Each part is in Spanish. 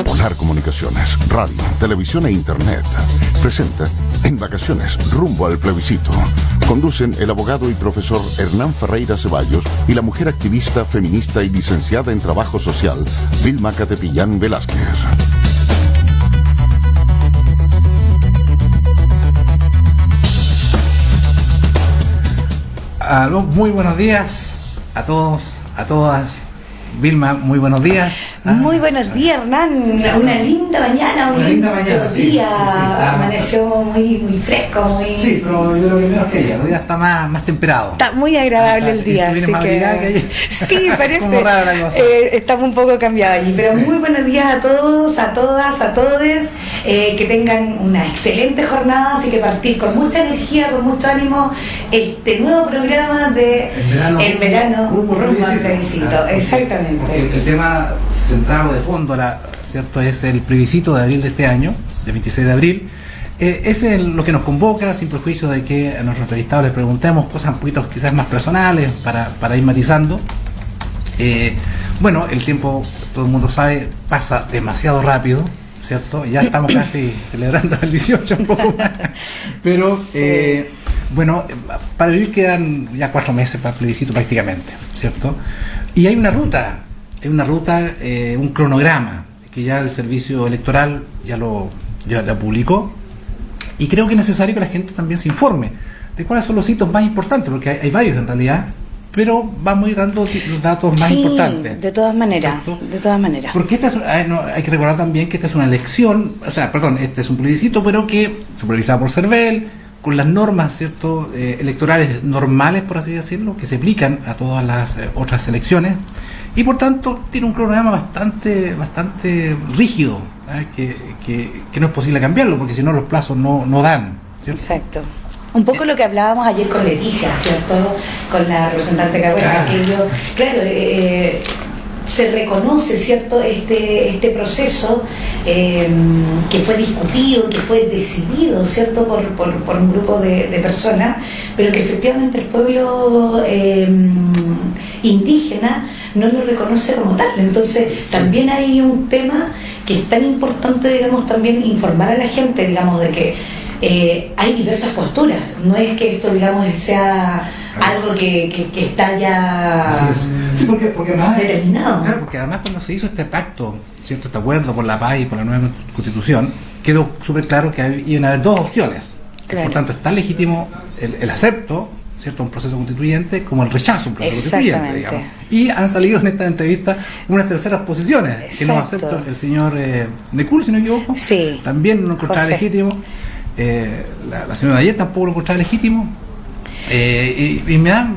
Polar Comunicaciones, radio, televisión e internet presenta En Vacaciones, rumbo al plebiscito. Conducen el abogado y profesor Hernán Ferreira Ceballos y la mujer activista, feminista y licenciada en trabajo social, Vilma Catepillán Velázquez. Aló, muy buenos días a todos, a todas. Vilma, muy buenos días. Muy buenos días, Hernán. Una linda mañana, un lindo día. Sí, amaneció muy fresco, muy... Sí, pero yo creo que menos que ayer. Hoy día está más temperado. Está muy agradable el día. ¿Viene más que ayer? Sí, parece. Como rara la cosa. Estamos un poco cambiados allí. Pero muy buenos días a todos, a todas, a todes. Que tengan una excelente jornada. Así que partir con mucha energía, con mucho ánimo, este nuevo programa de El verano rumbo al plebiscito. Exactamente. Porque el tema central o de fondo, ¿cierto?, es el plebiscito de abril de este año, del 26 de abril. Es lo que nos convoca, sin prejuicio de que a nuestros entrevistados les preguntemos cosas un poquito quizás más personales para ir matizando. Bueno, el tiempo, todo el mundo sabe, pasa demasiado rápido, ¿cierto? Ya estamos casi celebrando el 18, un poco más. Pero, bueno, para abril quedan ya 4 meses para el plebiscito prácticamente, ¿cierto? Y hay una ruta, un cronograma, que ya el servicio electoral ya lo publicó, y creo que es necesario que la gente también se informe de cuáles son los hitos más importantes, porque hay varios en realidad, pero vamos a ir dando los datos más importantes. De todas maneras, ¿cierto? de todas maneras. Porque hay que recordar también que esta es una elección, este es un plebiscito, pero que supervisado por CERVEL, con las normas, ¿cierto?, electorales normales, por así decirlo, que se aplican a todas las otras elecciones, y por tanto tiene un cronograma bastante rígido, que no es posible cambiarlo, porque si no los plazos no dan, ¿cierto? Exacto. Un poco lo que hablábamos ayer con Leticia, ¿cierto?, con la representante Cabrera, se reconoce, ¿cierto?, este proceso que fue discutido, que fue decidido, ¿cierto?, por un grupo de personas, pero que efectivamente el pueblo indígena no lo reconoce como tal. Entonces, también hay un tema que es tan importante, digamos, también informar a la gente, digamos, de que hay diversas posturas. No es que esto, digamos, sea algo que está ya sí, porque además, determinado. Claro, porque además cuando se hizo este pacto, ¿cierto?, este acuerdo por la paz y por la nueva constitución, quedó súper claro que iban a haber dos opciones. Claro. Por tanto, está legítimo el acepto, ¿cierto?, un proceso constituyente, como el rechazo a un proceso constituyente, digamos. Y han salido en esta entrevista unas terceras posiciones. Exacto. Que no acepta el señor Necul, si no me equivoco. Sí. También no lo encontraba legítimo. La señora de ayer tampoco lo encontraba legítimo.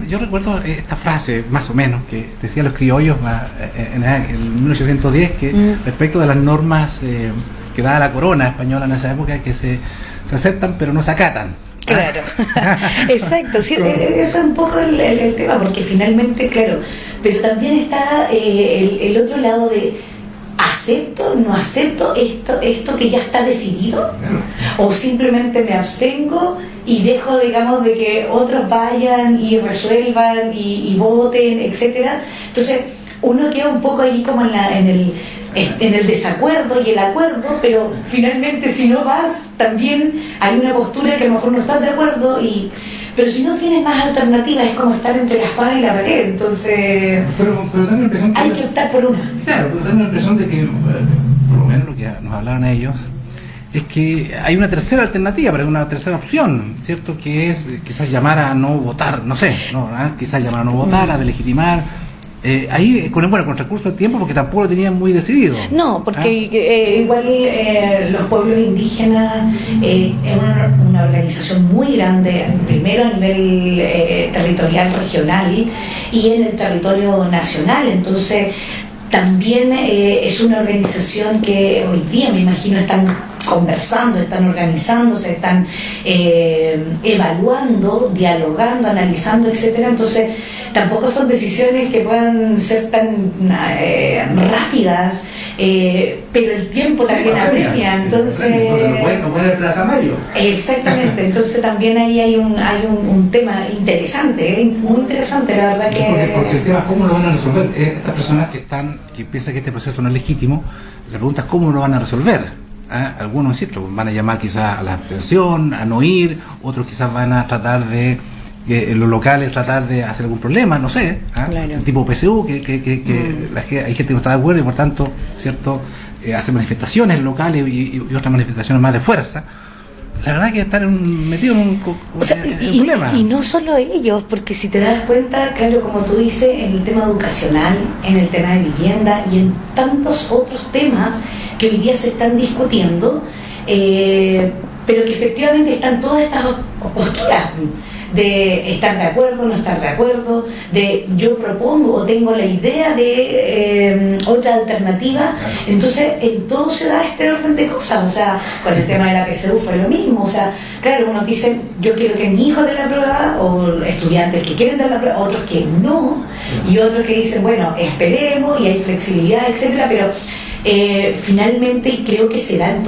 Yo recuerdo esta frase, más o menos, que decían los criollos en 1810, que respecto de las normas que daba la corona española en esa época, que se aceptan pero no se acatan. Claro, exacto, sí, ese es un poco el tema, porque finalmente, claro, pero también está el otro lado de ¿acepto, no acepto esto que ya está decidido? ¿O simplemente me abstengo y dejo, digamos, de que otros vayan y resuelvan y voten, etcétera? Entonces, uno queda un poco ahí como en el desacuerdo y el acuerdo, pero finalmente si no vas, también hay una postura que a lo mejor no estás de acuerdo, pero si no tienes más alternativas es como estar entre la espada y la pared. Entonces pero da la impresión hay que optar por una. Claro, pero da la impresión de que, por lo menos lo que nos hablaron ellos, es que hay una tercera alternativa, pero una tercera opción, ¿cierto?, que es quizás llamar a no votar, no sé, quizás llamar a no votar, a delegitimar. Ahí con recurso de tiempo, porque tampoco lo tenían muy decidido. No, porque igual los pueblos indígenas es una organización muy grande, primero a nivel territorial, regional, y en el territorio nacional. Entonces también es una organización que hoy día, me imagino, están conversando, están organizándose, están evaluando, dialogando, analizando, etcétera. Entonces tampoco son decisiones que puedan ser tan rápidas, pero el tiempo también apremia. Entonces no puede el placamayo. Exactamente. Entonces también ahí hay un tema interesante, muy interesante, la verdad que porque el tema es cómo lo van a resolver. Estas personas que piensan que este proceso no es legítimo, la pregunta es cómo lo van a resolver. Algunos, ¿cierto?, van a llamar quizás a la abstención, a no ir, otros quizás van a tratar de, en los locales, tratar de hacer algún problema, no sé, claro. Tipo PSU, que hay gente que no está de acuerdo y por tanto, ¿cierto?, hace manifestaciones locales y otras manifestaciones más de fuerza. La verdad que están metidos en un problema. Y no solo ellos, porque si te das cuenta, claro, como tú dices, en el tema educacional, en el tema de vivienda y en tantos otros temas que hoy día se están discutiendo, pero que efectivamente están todas estas posturas de estar de acuerdo, no estar de acuerdo, de yo propongo o tengo la idea de otra alternativa. Entonces en todo se da este orden de cosas. O sea, con el tema de la PSU fue lo mismo. O sea, claro, unos dicen yo quiero que mi hijo dé la prueba, o estudiantes que quieren dar la prueba, otros que no, y otros que dicen bueno, esperemos, y hay flexibilidad, etcétera. Pero finalmente, y creo que se da en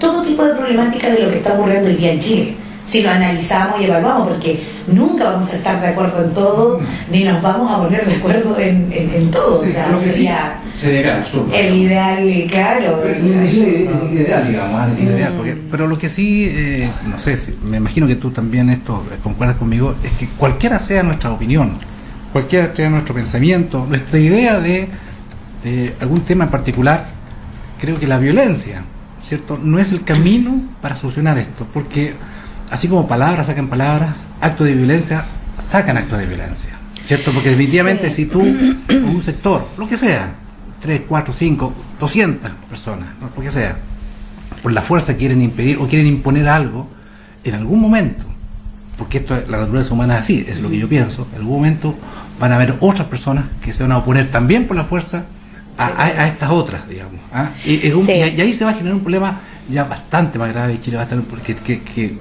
todo tipo de problemática de lo que está ocurriendo hoy día en Chile, si lo analizamos y evaluamos, porque nunca vamos a estar de acuerdo en todo, ni nos vamos a poner de acuerdo en todo. Sí, o sea, sería el ideal, claro. Es ideal, digamos, ideal, pero lo que sí, no sé, me imagino que tú también esto concuerdas conmigo, es que cualquiera sea nuestra opinión, cualquiera sea nuestro pensamiento, nuestra idea de algún tema en particular, creo que la violencia, ¿cierto?, no es el camino para solucionar esto, porque así como palabras sacan palabras, actos de violencia sacan actos de violencia, ¿cierto? Porque definitivamente si tú, un sector, lo que sea, 3, 4, 5, 200 personas, ¿no?, lo que sea, por la fuerza quieren impedir o quieren imponer algo, en algún momento, porque esto, la naturaleza humana es así, es lo que yo pienso, en algún momento van a haber otras personas que se van a oponer también por la fuerza a estas otras, digamos. Y ahí se va a generar un problema ya bastante más grave. Chile va a estar porque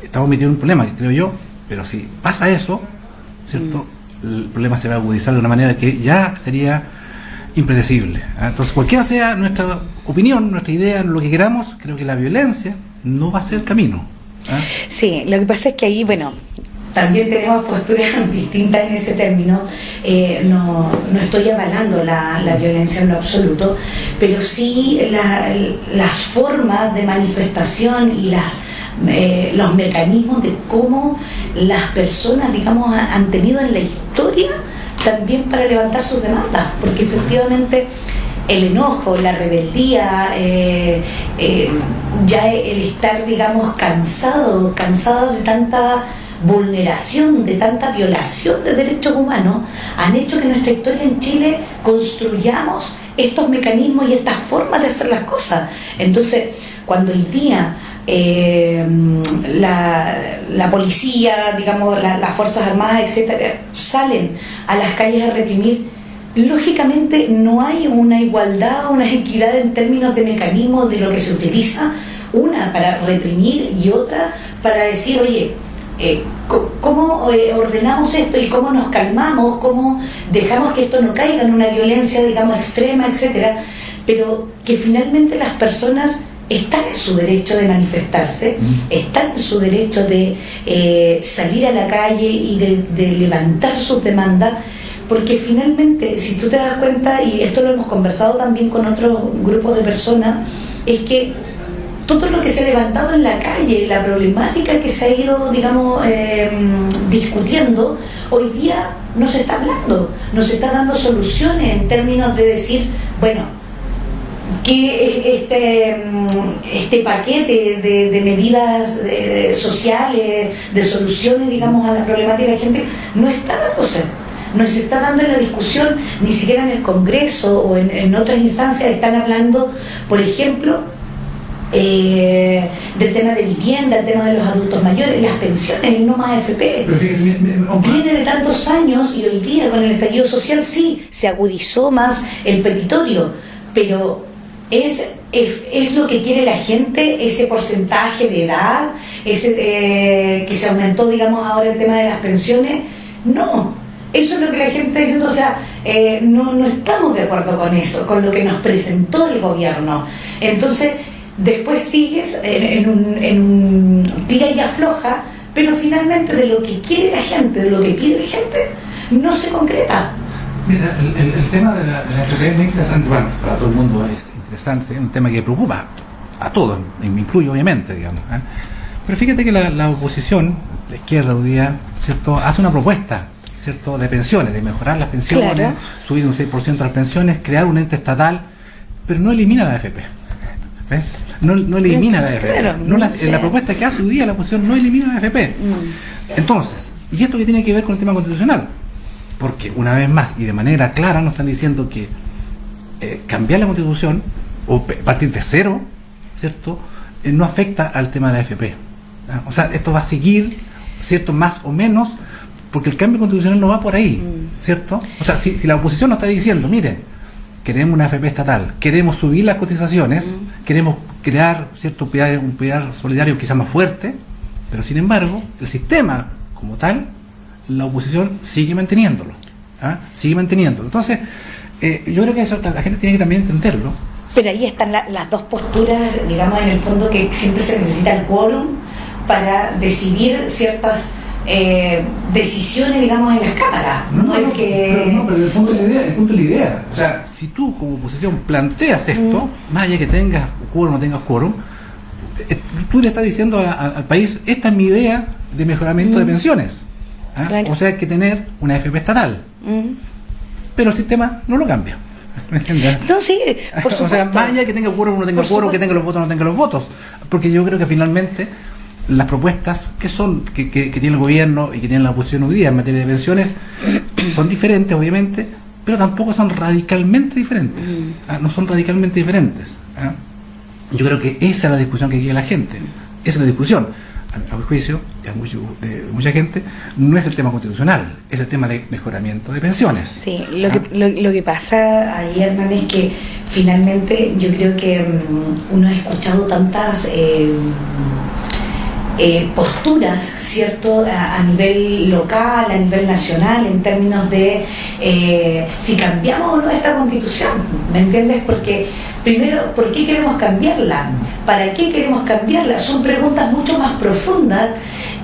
estamos metidos en un problema, creo yo, pero si pasa eso, ¿cierto?, el problema se va a agudizar de una manera que ya sería impredecible. Entonces, cualquiera sea nuestra opinión, nuestra idea, lo que queramos, creo que la violencia no va a ser el camino. Sí, lo que pasa es que ahí, bueno, también tenemos posturas distintas en ese término. No estoy avalando la violencia en lo absoluto, pero sí las formas de manifestación y los mecanismos de cómo las personas, digamos, han tenido en la historia también para levantar sus demandas, porque efectivamente el enojo, la rebeldía, ya el estar, digamos, cansado de tanta vulneración, de tanta violación de derechos humanos, han hecho que en nuestra historia en Chile construyamos estos mecanismos y estas formas de hacer las cosas. Entonces, cuando hoy día la policía, digamos, las Fuerzas Armadas, etcétera, salen a las calles a reprimir, lógicamente no hay una igualdad, una equidad en términos de mecanismos de lo que se utiliza, una para reprimir y otra para decir, oye, ¿cómo ordenamos esto y cómo nos calmamos, cómo dejamos que esto no caiga en una violencia, digamos, extrema, etcétera? Pero que finalmente las personas están en su derecho de manifestarse, están en su derecho de salir a la calle y de levantar sus demandas, porque finalmente, si tú te das cuenta, y esto lo hemos conversado también con otros grupos de personas, es que todo lo que se ha levantado en la calle, la problemática que se ha ido, digamos, discutiendo, hoy día no se está hablando, no se está dando soluciones en términos de decir, bueno, que este paquete de medidas sociales, de soluciones, digamos, a la problemática de la gente, no está dándose. No se está dando en la discusión, ni siquiera en el Congreso o en otras instancias están hablando, por ejemplo, del tema de vivienda, el tema de los adultos mayores, las pensiones, el no más AFP. Viene de tantos años y hoy día con el estallido social sí se agudizó más el petitorio, pero es ¿Es lo que quiere la gente, ese porcentaje de edad, que se aumentó, digamos, ahora el tema de las pensiones? No, eso es lo que la gente está diciendo, o sea, no estamos de acuerdo con eso, con lo que nos presentó el gobierno. Entonces, después sigues en un tira y afloja, pero finalmente de lo que quiere la gente, de lo que pide la gente, no se concreta. Mira, el tema de la FP es muy interesante. Bueno, para todo el mundo es interesante, es un tema que preocupa a todos, me incluyo obviamente, digamos. Pero fíjate que la oposición, la izquierda hoy día, ¿cierto?, hace una propuesta, ¿cierto?, de pensiones, de mejorar las pensiones, claro, subir un 6% las pensiones, crear un ente estatal, pero no elimina la AFP. ¿Ves? No elimina la AFP. Claro, la propuesta que hace hoy día la oposición no elimina la AFP. Entonces, ¿y esto qué tiene que ver con el tema constitucional? Porque una vez más y de manera clara nos están diciendo que cambiar la constitución o partir de cero, ¿cierto?, no afecta al tema de la AFP. O sea, esto va a seguir, ¿cierto?, más o menos, porque el cambio constitucional no va por ahí, ¿cierto? O sea, si la oposición nos está diciendo, miren, queremos una AFP estatal, queremos subir las cotizaciones, queremos crear, ¿cierto?, un pilar solidario quizá más fuerte, pero sin embargo, el sistema como tal, la oposición sigue manteniéndolo. Sigue manteniéndolo. Entonces, yo creo que eso la gente tiene que también entenderlo. Pero ahí están las dos posturas, digamos, en el fondo, que siempre se necesita el quórum para decidir ciertas decisiones, digamos, en las cámaras. Pero el punto es la idea. O sea, si tú como oposición planteas esto, más allá que tengas quórum o no tengas quórum, tú le estás diciendo al país, esta es mi idea de mejoramiento de pensiones. Claro. O sea, hay que tener una AFP estatal. Pero el sistema no lo cambia. No, sí, por supuesto. O sea, más allá que tenga quórum o no tenga quórum, que tenga los votos o no tenga los votos. Porque yo creo que finalmente las propuestas que tiene el gobierno y que tiene la oposición hoy día en materia de pensiones son diferentes, obviamente, pero tampoco son radicalmente diferentes. No son radicalmente diferentes. Yo creo que esa es la discusión que quiere la gente. Esa es la discusión. A mi juicio, de mucha gente, no es el tema constitucional, es el tema de mejoramiento de pensiones. Sí, lo que pasa ahí, Hernán, es que finalmente yo creo que uno ha escuchado tantas posturas, ¿cierto?, a nivel local, a nivel nacional, en términos de si cambiamos o no esta constitución, ¿me entiendes? Porque primero, ¿por qué queremos cambiarla? ¿Para qué queremos cambiarla? Son preguntas mucho más profundas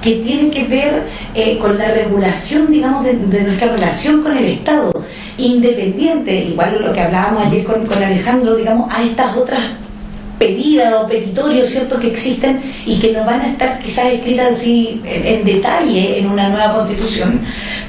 que tienen que ver con la regulación, digamos, de nuestra relación con el Estado, independiente, igual lo que hablábamos ayer con Alejandro, digamos, a estas otras pedidas o petitorios, ¿cierto?, que existen y que no van a estar quizás escritas así en detalle en una nueva constitución,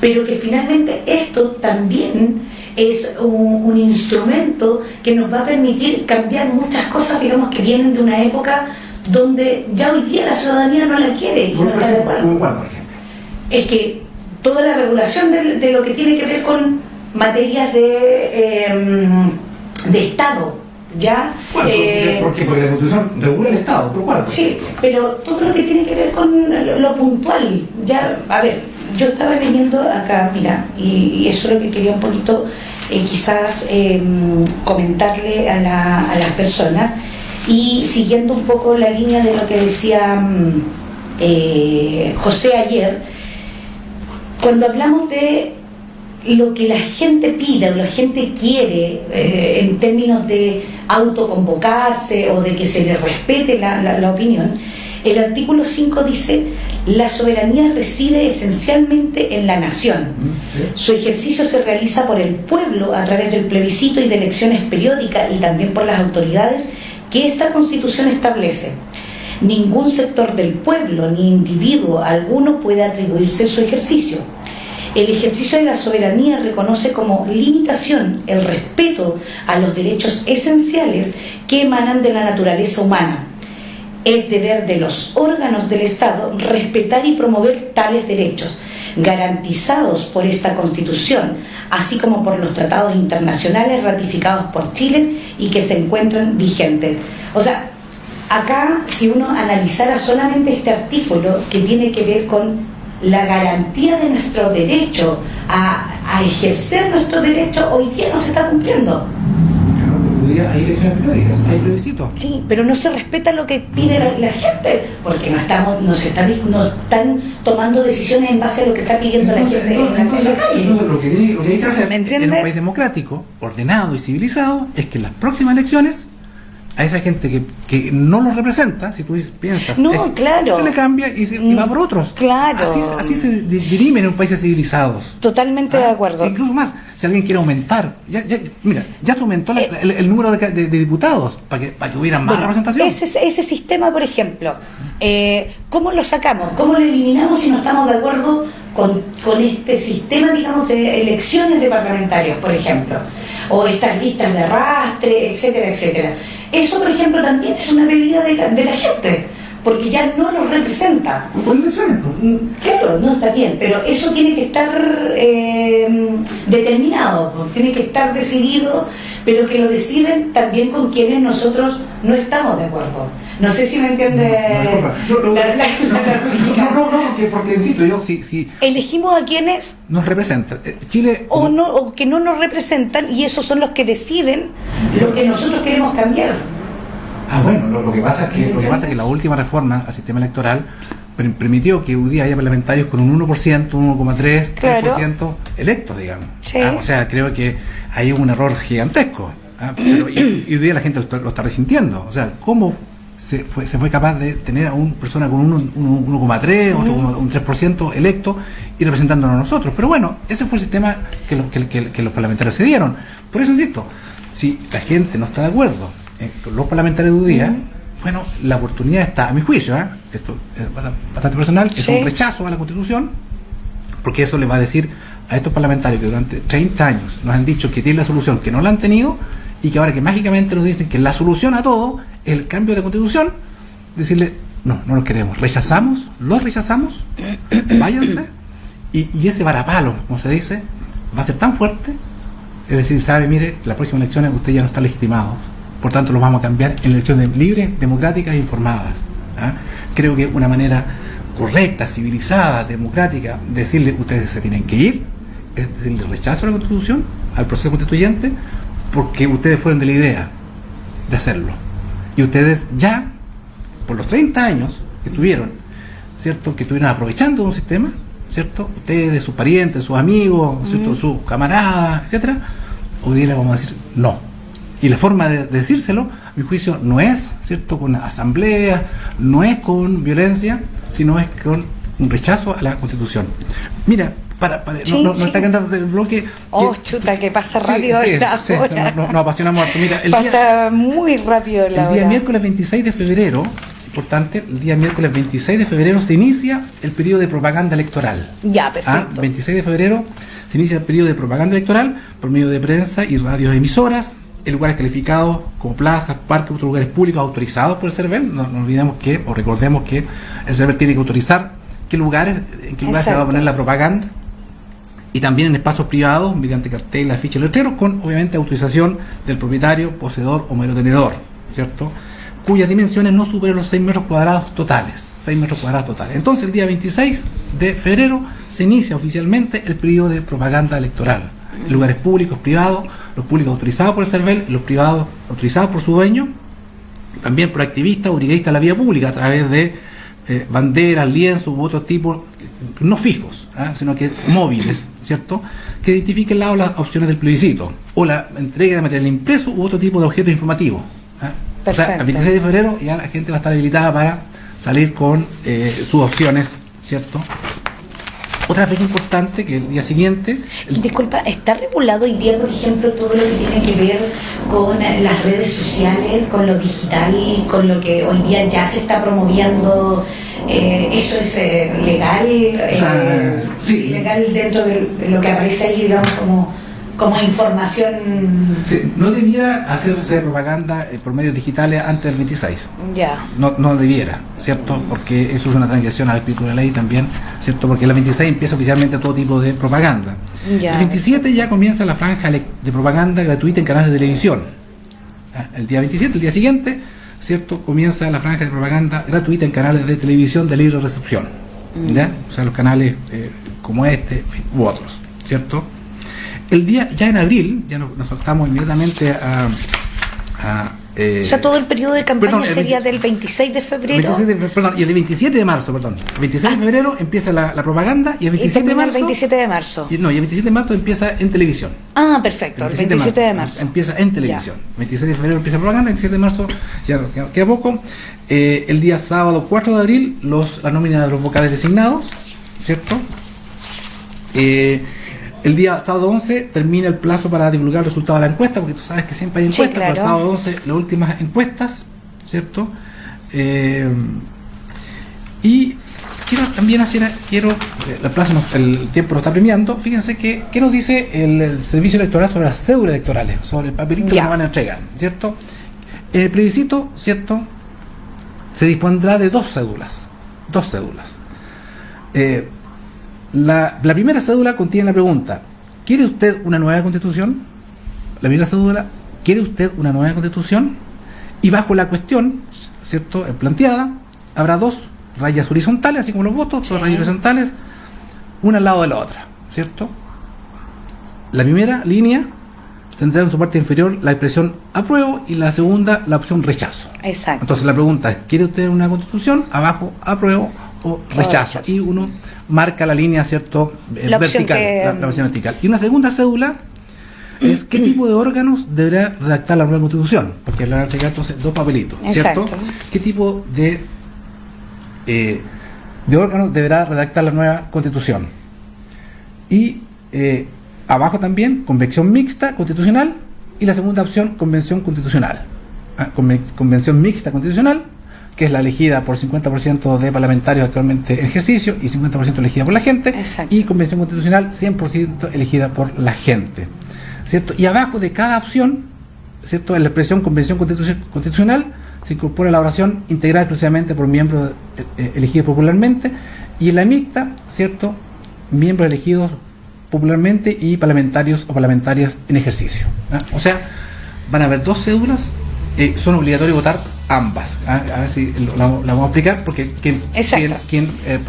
pero que finalmente esto también es un instrumento que nos va a permitir cambiar muchas cosas, digamos, que vienen de una época donde ya hoy día la ciudadanía no la quiere y no está de acuerdo. Es que toda la regulación de lo que tiene que ver con materias de Estado, ¿ya? Porque la Constitución regula el Estado, ¿por cuál? Sí, pero todo lo que tiene que ver con lo puntual, ya, a ver, yo estaba leyendo acá, mira, y eso es lo que quería un poquito quizás comentarle a las personas, y siguiendo un poco la línea de lo que decía José ayer, cuando hablamos de lo que la gente pide o la gente quiere en términos de autoconvocarse o de que se le respete la opinión, el artículo 5 dice: la soberanía reside esencialmente en la nación. Su ejercicio se realiza por el pueblo a través del plebiscito y de elecciones periódicas, y también por las autoridades que esta Constitución establece. Ningún sector del pueblo ni individuo alguno puede atribuirse su ejercicio. El ejercicio de la soberanía reconoce como limitación el respeto a los derechos esenciales que emanan de la naturaleza humana. Es deber de los órganos del Estado respetar y promover tales derechos, garantizados por esta Constitución, así como por los tratados internacionales ratificados por Chile y que se encuentran vigentes. O sea, acá, si uno analizara solamente este artículo que tiene que ver con la garantía de nuestro derecho a ejercer nuestro derecho, hoy día no se está cumpliendo. hoy día hay elecciones periódicas, hay plebiscitos. Sí, pero no se respeta lo que pide la gente, porque no están tomando decisiones en base a lo que está pidiendo la gente en la calle. Entonces lo que hay que hacer ¿Me en entiendes? un país democrático, ordenado y civilizado, es que en las próximas elecciones a esa gente que no los representa, si tú piensas, claro, se le cambia y va por otros. Claro. Así se dirimen en países civilizados. Totalmente de acuerdo. Incluso más, si alguien quiere aumentar, ya se aumentó el número de diputados para que hubiera más representación. Ese sistema, por ejemplo, ¿cómo lo sacamos? ¿Cómo lo eliminamos si no estamos de acuerdo con este sistema, digamos, de elecciones de parlamentarios, por ejemplo? O estas listas de arrastre, etcétera, etcétera. Eso, por ejemplo, también es una medida de la gente, porque ya no los representa. Claro, no está bien, pero eso tiene que estar determinado, tiene que estar decidido, pero que lo deciden también con quienes nosotros no estamos de acuerdo. No sé si me entiende. No, porque insisto, yo si elegimos a quienes nos representan. Chile o que no nos representan, y esos son los que deciden lo que nosotros queremos cambiar. Bueno, lo que pasa es que la última reforma al sistema electoral permitió que hoy día haya parlamentarios con un 1%, 1,3%, claro, 3% electos, digamos. Sí. O sea, creo que hay un error gigantesco. Pero y hoy día la gente lo está resintiendo. O sea, ¿cómo se fue capaz de tener a una persona con un 1,3, otro un 3% electo y representándonos a nosotros? Pero bueno, ese fue el sistema que los parlamentarios se dieron. Por eso insisto, si la gente no está de acuerdo con los parlamentarios de hoy día, bueno, la oportunidad está, a mi juicio, esto es bastante personal, es un rechazo a la Constitución, porque eso le va a decir a estos parlamentarios que durante 30 años nos han dicho que tienen la solución, que no la han tenido, y que ahora que mágicamente nos dicen que la solución a todo es el cambio de Constitución, decirle, no los queremos, los rechazamos, váyanse, y ese varapalo, como se dice, va a ser tan fuerte, es decir, mire, las próximas elecciones usted ya no está legitimado, por tanto los vamos a cambiar en elecciones libres, democráticas e informadas. Creo que una manera correcta, civilizada, democrática, de decirle, ustedes se tienen que ir, es decirle rechazo a la Constitución, al proceso constituyente, porque ustedes fueron de la idea de hacerlo. Y ustedes ya, por los 30 años que tuvieron, ¿cierto?, que estuvieron aprovechando un sistema, ¿cierto?, ustedes, sus parientes, sus amigos, ¿cierto?, sus camaradas, etcétera, hoy día les vamos a decir no. Y la forma de decírselo, a mi juicio, no es, ¿cierto?, con asambleas, no es con violencia, sino es con un rechazo a la Constitución. Mira, no está cantando el bloque. Que pasa rápido la hora. Nos apasionamos harto. Mira, pasa muy rápido la hora. El día miércoles 26 de febrero, importante, el día miércoles 26 de febrero se inicia el periodo de propaganda electoral. Ya, perfecto. 26 de febrero se inicia el periodo de propaganda electoral por medio de prensa y radios emisoras, en lugares calificados como plazas, parques, otros lugares públicos autorizados por el CERVEL. No olvidemos recordemos que el CERVEL tiene que autorizar en qué lugares se va a poner la propaganda, y también en espacios privados mediante cartel, afiches, letreros, con obviamente autorización del propietario, poseedor o merotenedor, ¿cierto?, cuyas dimensiones no superen los 6 metros cuadrados totales. Entonces el día 26 de febrero se inicia oficialmente el periodo de propaganda electoral en lugares públicos, privados, los públicos autorizados por el CERVEL, los privados autorizados por su dueño, también por activistas o brigadistas de la vía pública a través de banderas, lienzos u otros tipos, no fijos, sino que móviles, ¿cierto?, que identifiquen las opciones del plebiscito o la entrega de material impreso u otro tipo de objetos informativos. O sea, el 26 de febrero ya la gente va a estar habilitada para salir con sus opciones, ¿cierto? Otra fecha importante, que el día siguiente... Disculpa, ¿está regulado hoy día, por ejemplo, todo lo que tiene que ver con las redes sociales, con lo digital, con lo que hoy día ya se está promoviendo? ¿Eso es legal? Sí. ¿Legal dentro de lo que aparece ahí, digamos, como información? Sí, no debiera hacerse propaganda por medios digitales antes del 26. Ya. No debiera, ¿cierto? Porque eso es una transgresión al espíritu de la ley también, ¿cierto? Porque el 26 empieza oficialmente todo tipo de propaganda. Ya. El 27 ya comienza la franja de propaganda gratuita en canales de televisión. El día 27, el día siguiente, ¿cierto?, comienza la franja de propaganda gratuita en canales de televisión de libre recepción. ¿Ya? O sea, los canales como este, en fin, u otros, ¿cierto? El día, ya en abril, ya nos saltamos inmediatamente O sea, todo el periodo de campaña sería del 26 de febrero. Y el 27 de marzo, perdón. El 26 de febrero empieza la propaganda y el 27 de marzo. El 27 de marzo. Y el 27 de marzo empieza en televisión. Ah, perfecto, el 27 de marzo. Empieza en televisión. El 26 de febrero empieza la propaganda, el 27 de marzo ya queda poco. El día sábado 4 de abril, la nómina de los vocales designados, ¿cierto? El día sábado 11 termina el plazo para divulgar el resultado de la encuesta, porque tú sabes que siempre hay encuestas, claro. Para el sábado 11 las últimas encuestas, ¿cierto? Y quiero también el tiempo nos está premiando. Fíjense que ¿qué nos dice el servicio electoral sobre las cédulas electorales, sobre el papelito que nos van a entregar, ¿cierto? En el plebiscito, ¿cierto?, se dispondrá de dos cédulas. La primera cédula contiene la pregunta: ¿quiere usted una nueva constitución? La primera cédula: ¿quiere usted una nueva constitución? Y bajo la cuestión, ¿cierto?, planteada, habrá dos rayas horizontales, así como los votos, dos rayas horizontales, una al lado de la otra, ¿cierto? La primera línea tendrá en su parte inferior la expresión apruebo y la segunda la opción rechazo. Exacto. Entonces la pregunta es: ¿quiere usted una constitución? Abajo apruebo o rechazo. Y uno marca la línea, ¿cierto?, vertical, la opción vertical. Y una segunda cédula es qué tipo de órganos deberá redactar la nueva constitución, porque le van a entregar entonces dos papelitos, ¿cierto? Exacto. ¿Qué tipo de órganos deberá redactar la nueva constitución? Y abajo también convención mixta constitucional, y la segunda opción convención constitucional. Convención mixta constitucional, que es la elegida por 50% de parlamentarios actualmente en ejercicio y 50% elegida por la gente. Exacto. Y convención constitucional 100% elegida por la gente, ¿cierto? Y abajo de cada opción, ¿cierto?, en la expresión convención constitucional se incorpora la oración integrada exclusivamente por miembros elegidos popularmente, y en la mixta, ¿cierto?, miembros elegidos popularmente y parlamentarios o parlamentarias en ejercicio. O sea, van a haber dos cédulas, son obligatorios votar ambas. A ver si la vamos a explicar, porque quien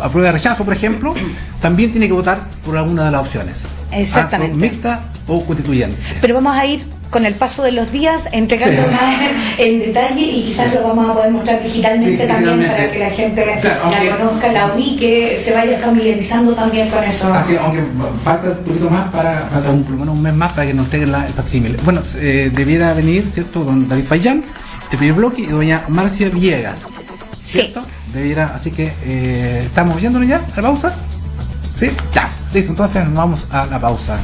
aprueba rechazo, por ejemplo, también tiene que votar por alguna de las opciones. Exactamente. Mixta o constituyente. Pero vamos a ir con el paso de los días entregando más en detalle, y quizás lo vamos a poder mostrar digitalmente también, para que la gente la conozca, la ubique, se vaya familiarizando también con eso. Así, aunque falta un poquito más, falta por lo menos un mes más para que nos entreguen el facsímil. Bueno, debiera venir, ¿cierto?, don David Payán, el primer bloque, y doña Marcia Villegas, ¿cierto? Sí. Debiera, así que estamos yéndonos ya a la pausa. ¿Sí? Ya, listo, entonces nos vamos a la pausa.